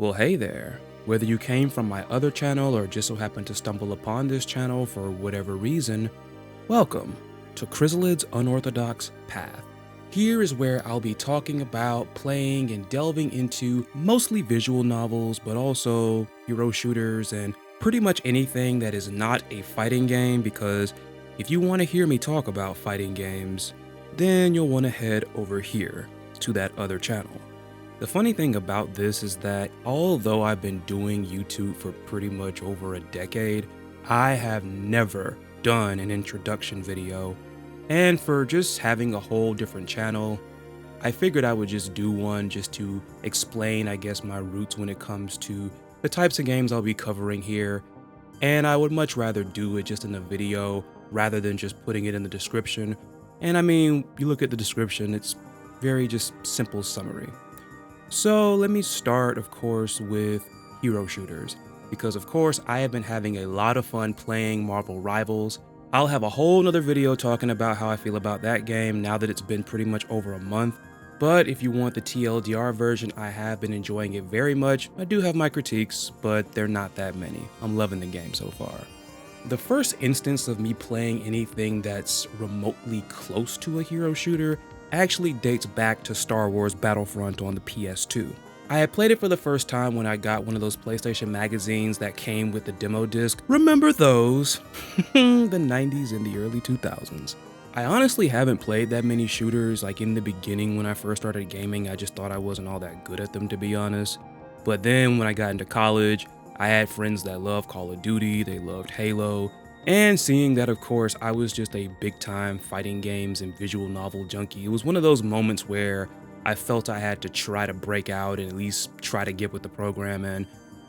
Well, hey there. Whether you came from my other channel or just so happened to stumble upon this channel for whatever reason, welcome to Chrizalid'S Unorthodox Path. Here is where I'll be talking about, playing, and delving into mostly visual novels, but also hero shooters and pretty much anything that is not a fighting game, because if you want to hear me talk about fighting games, then you'll want to head over here to that other channel. The funny thing about this is that although I've been doing YouTube for pretty much over a decade, I have never done an introduction video. And for just having a whole different channel, I figured I would just do one just to explain, I guess, my roots when it comes to the types of games I'll be covering here. And I would much rather do it just in a video rather than just putting it in the description. And I mean, you look at the description, it's very just simple summary. So let me start, of course, with hero shooters, because of course I have been having a lot of fun playing Marvel Rivals. I'll have a whole nother video talking about how I feel about that game now that it's been pretty much over a month. But if you want the TLDR version, I have been enjoying it very much. I do have my critiques, but they're not that many. I'm loving the game so far. The first instance of me playing anything that's remotely close to a hero shooter actually dates back to Star Wars Battlefront on the PS2. I had played it for the first time when I got one of those PlayStation magazines that came with the demo disc. Remember those? The 90s and the early 2000s. I honestly haven't played that many shooters. Like in the beginning when I first started gaming, I just thought I wasn't all that good at them, to be honest. But then when I got into college, I had friends that loved Call of Duty, they loved Halo, and seeing that, of course, I was just a big-time fighting games and visual novel junkie, it was one of those moments where I felt I had to try to break out and at least try to get with the program, and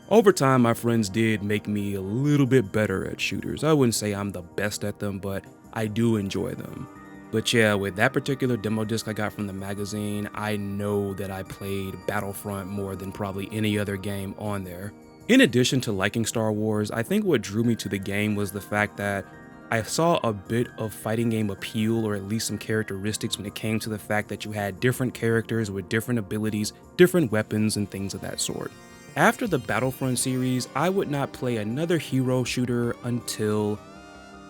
over time, my friends did make me a little bit better at shooters. I wouldn't say I'm the best at them, but I do enjoy them. But yeah, with that particular demo disc I got from the magazine, I know that I played Battlefront more than probably any other game on there. In addition to liking Star Wars, I think what drew me to the game was the fact that I saw a bit of fighting game appeal, or at least some characteristics, when it came to the fact that you had different characters with different abilities, different weapons, and things of that sort. After the Battlefront series, I would not play another hero shooter until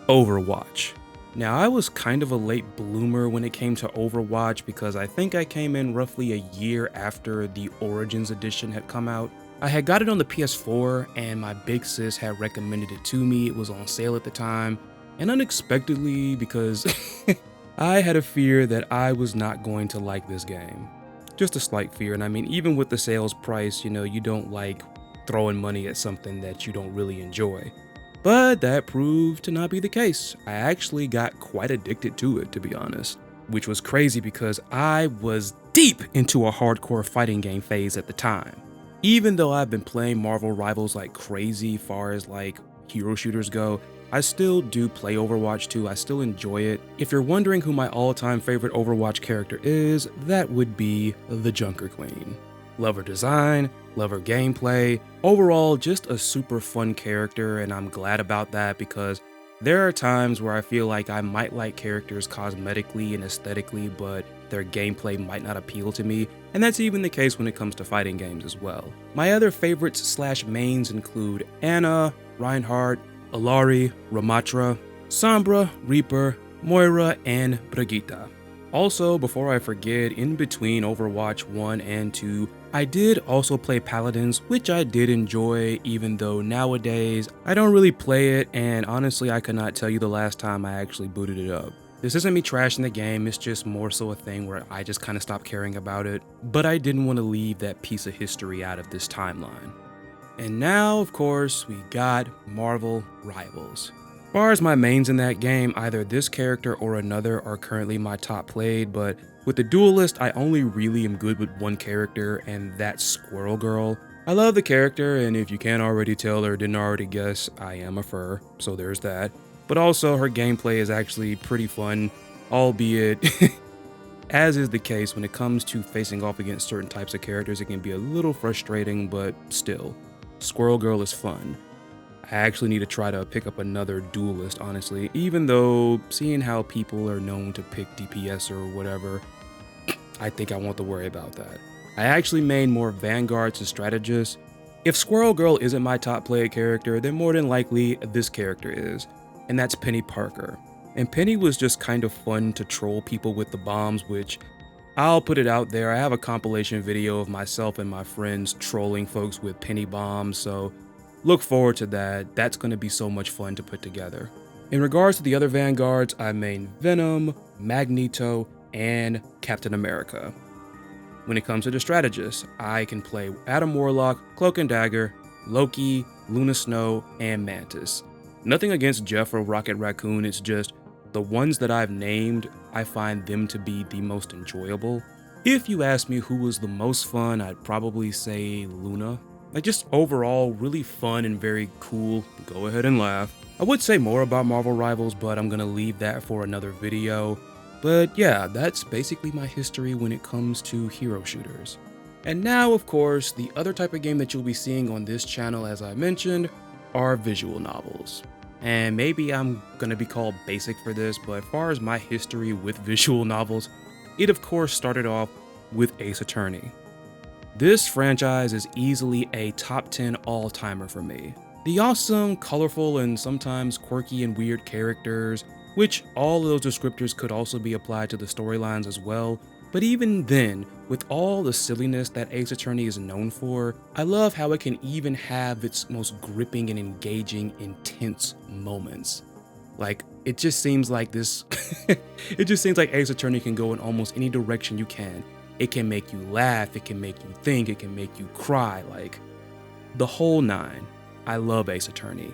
Overwatch. Now, I was kind of a late bloomer when it came to Overwatch because I think I came in roughly a year after the Origins edition had come out. I had got it on the PS4 and my big sis had recommended it to me. It was on sale at the time, and unexpectedly, because I had a fear that I was not going to like this game. Just a slight fear, and I mean, even with the sales price, you don't like throwing money at something that you don't really enjoy. But that proved to not be the case. I actually got quite addicted to it, to be honest, which was crazy because I was deep into a hardcore fighting game phase at the time. Even though I've been playing Marvel Rivals like crazy far as like hero shooters go, I still do play Overwatch 2, I still enjoy it. If you're wondering who my all-time favorite Overwatch character is, that would be the Junker Queen. Love her design, love her gameplay, overall just a super fun character, and I'm glad about that because there are times where I feel like I might like characters cosmetically and aesthetically, but their gameplay might not appeal to me, and that's even the case when it comes to fighting games as well. My other favorites / mains include Anna, Reinhardt, Alari, Ramatra, Sombra, Reaper, Moira, and Brigitte. Also, before I forget, in between Overwatch 1 and 2, I did also play Paladins, which I did enjoy, even though nowadays I don't really play it, and honestly I could not tell you the last time I actually booted it up. This isn't me trashing the game, it's just more so a thing where I just kind of stopped caring about it, but I didn't want to leave that piece of history out of this timeline. And now, of course, we got Marvel Rivals. As far as my mains in that game, either this character or another are currently my top played, but with the Duelist, I only really am good with one character, and that's Squirrel Girl. I love the character, and if you can't already tell or didn't already guess, I am a fur, so there's that. But also, her gameplay is actually pretty fun, albeit, as is the case when it comes to facing off against certain types of characters, it can be a little frustrating, but still, Squirrel Girl is fun. I actually need to try to pick up another Duelist, honestly, even though seeing how people are known to pick DPS or whatever, I think I won't have to worry about that. I actually made more Vanguards and Strategists, If Squirrel Girl isn't my top played character, then more than likely this character is, and that's Penny Parker. And Penny was just kind of fun to troll people with the bombs, which I'll put it out there. I have a compilation video of myself and my friends trolling folks with penny bombs, so look forward to that. That's going to be so much fun to put together. In regards to the other Vanguards, I main Venom, Magneto, and Captain America. When it comes to the strategists, I can play Adam Warlock, Cloak and Dagger, Loki, Luna Snow, and Mantis. Nothing against Jeff or Rocket Raccoon, it's just the ones that I've named, I find them to be the most enjoyable. If you ask me who was the most fun, I'd probably say Luna. Like, just overall really fun and very cool. Go ahead and laugh. I would say more about Marvel Rivals, but I'm gonna leave that for another video. But yeah, that's basically my history when it comes to hero shooters. And now, of course, the other type of game that you'll be seeing on this channel, as I mentioned, are visual novels. And maybe I'm gonna be called basic for this, but as far as my history with visual novels, it of course started off with Ace Attorney. This franchise is easily a top 10 all-timer for me. The awesome, colorful, and sometimes quirky and weird characters, which all of those descriptors could also be applied to the storylines as well. But even then, with all the silliness that Ace Attorney is known for, I love how it can even have its most gripping and engaging, intense moments. Like, it just seems like this, it just seems like Ace Attorney can go in almost any direction you can. It can make you laugh, it can make you think, it can make you cry, like, the whole nine. I love Ace Attorney.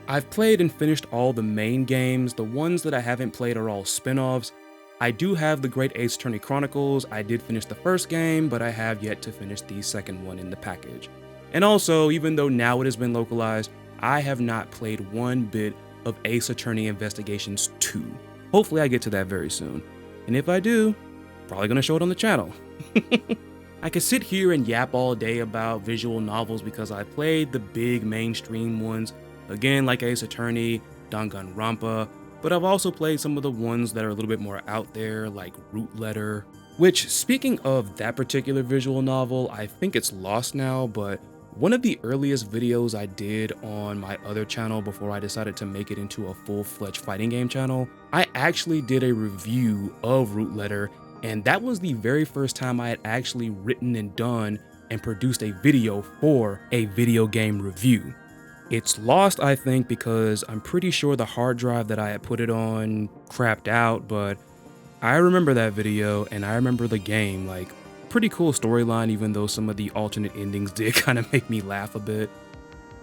I've played and finished all the main games. The ones that I haven't played are all spin-offs. I do have the Great Ace Attorney Chronicles. I did finish the first game, but I have yet to finish the second one in the package. And also, even though now it has been localized, I have not played one bit of Ace Attorney Investigations 2. Hopefully I get to that very soon. And if I do, probably gonna show it on the channel. I could sit here and yap all day about visual novels because I played the big mainstream ones, again like Ace Attorney, Danganronpa, but I've also played some of the ones that are a little bit more out there, like Root Letter, which, speaking of that particular visual novel, I think it's lost now, but one of the earliest videos I did on my other channel before I decided to make it into a full-fledged fighting game channel, I actually did a review of Root Letter, and that was the very first time I had actually written and done and produced a video for a video game review. It's lost, I think, because I'm pretty sure the hard drive that I had put it on crapped out, but I remember that video and I remember the game. Like, pretty cool storyline, even though some of the alternate endings did kind of make me laugh a bit.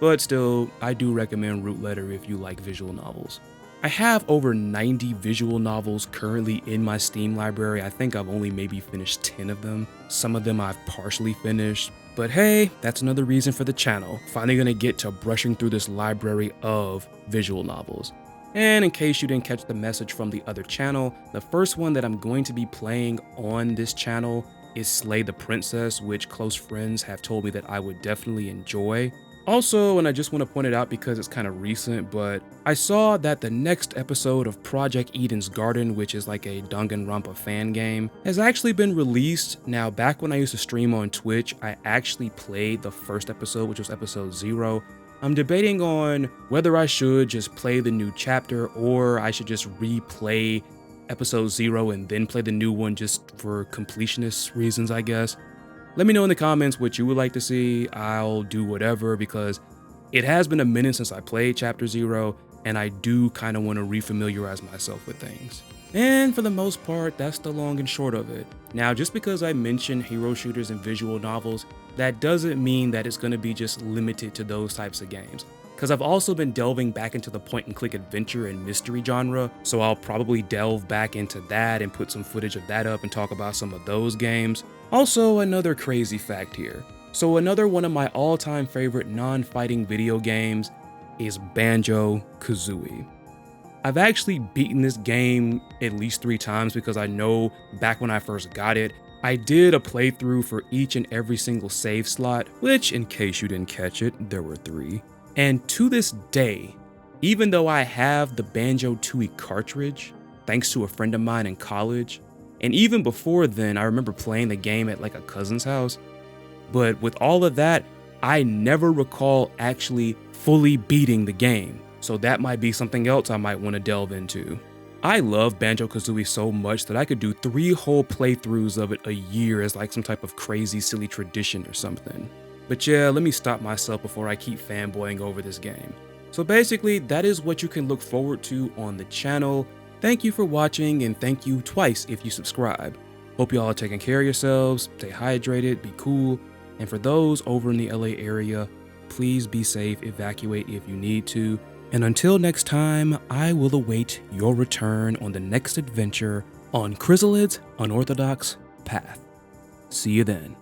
But still, I do recommend Root Letter if you like visual novels. I have over 90 visual novels currently in my Steam library. I think I've only maybe finished 10 of them. Some of them I've partially finished. But hey, that's another reason for the channel. Finally gonna get to brushing through this library of visual novels. And in case you didn't catch the message from the other channel, the first one that I'm going to be playing on this channel is Slay the Princess, which close friends have told me that I would definitely enjoy. Also, and I just want to point it out because it's kind of recent, but I saw that the next episode of Project Eden's Garden, which is like a Danganronpa fan game, has actually been released. Now, back when I used to stream on Twitch, I actually played the first episode, which was episode 0. I'm debating on whether I should just play the new chapter or I should just replay episode 0 and then play the new one just for completionist reasons, I guess. Let me know in the comments what you would like to see. I'll do whatever because it has been a minute since I played Chapter 0 and I do kind of want to refamiliarize myself with things. And for the most part, that's the long and short of it. Now, just because I mentioned hero shooters and visual novels, that doesn't mean that it's going to be just limited to those types of games. Because I've also been delving back into the point-and-click adventure and mystery genre, so I'll probably delve back into that and put some footage of that up and talk about some of those games. Also, another crazy fact here. So another one of my all-time favorite non-fighting video games is Banjo-Kazooie. I've actually beaten this game at least 3 times because I know back when I first got it, I did a playthrough for each and every single save slot, which, in case you didn't catch it, there were 3. And to this day, even though I have the Banjo-Tooie cartridge, thanks to a friend of mine in college, and even before then, I remember playing the game at like a cousin's house, but with all of that, I never recall actually fully beating the game, so that might be something else I might want to delve into. I love Banjo-Kazooie so much that I could do 3 whole playthroughs of it a year as like some type of crazy silly tradition or something. But yeah, let me stop myself before I keep fanboying over this game. So basically, that is what you can look forward to on the channel. Thank you for watching, and thank you twice if you subscribe. Hope you all are taking care of yourselves, stay hydrated, be cool, and for those over in the LA area, please be safe, evacuate if you need to. And until next time, I will await your return on the next adventure on Chrizalid'S Unorthodox Path. See you then.